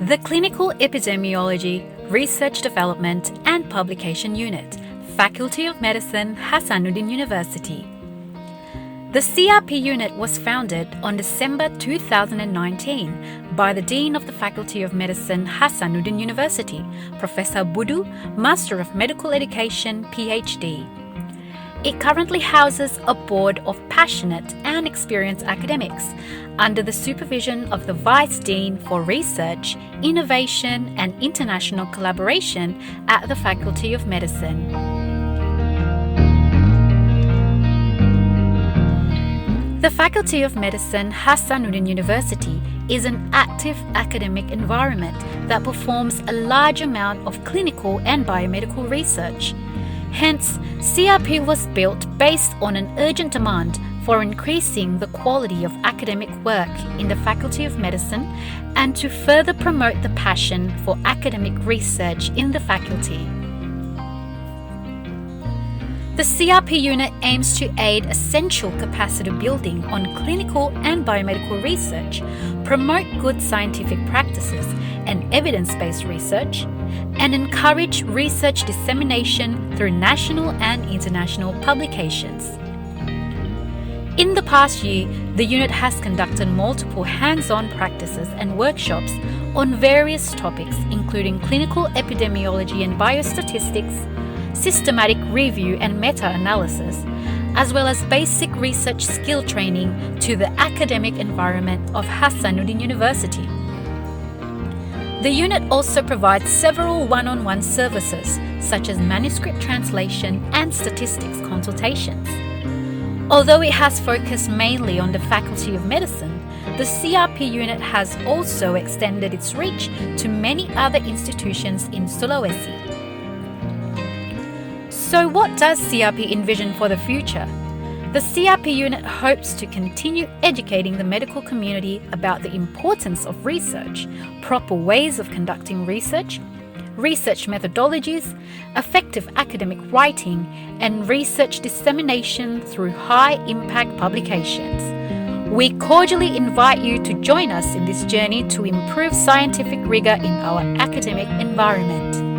The Clinical Epidemiology, Research Development and Publication Unit, Faculty of Medicine, Hasanuddin University. The CRP unit was founded on December 2019 by the Dean of the Faculty of Medicine, Hasanuddin University, Professor Budu, Master of Medical Education, PhD. It currently houses a board of passionate and experienced academics under the supervision of the Vice Dean for Research, Innovation and International Collaboration at the Faculty of Medicine. The Faculty of Medicine, Hasanuddin University is an active academic environment that performs a large amount of clinical and biomedical research. Hence, CRP was built based on an urgent demand for increasing the quality of academic work in the Faculty of Medicine and to further promote the passion for academic research in the faculty. The CRP unit aims to aid essential capacity building on clinical and biomedical research, promote good scientific practices and evidence-based research, and encourage research dissemination through national and international publications. In the past year, the unit has conducted multiple hands-on practices and workshops on various topics including clinical epidemiology and biostatistics, systematic review and meta-analysis, as well as basic research skill training to the academic environment of Hasanuddin University. The unit also provides several one-on-one services such as manuscript translation and statistics consultations. Although it has focused mainly on the Faculty of Medicine, the CRP unit has also extended its reach to many other institutions in Sulawesi. So what does CRP envision for the future? The CRP unit hopes to continue educating the medical community about the importance of research, proper ways of conducting research, research methodologies, effective academic writing, and research dissemination through high-impact publications. We cordially invite you to join us in this journey to improve scientific rigor in our academic environment.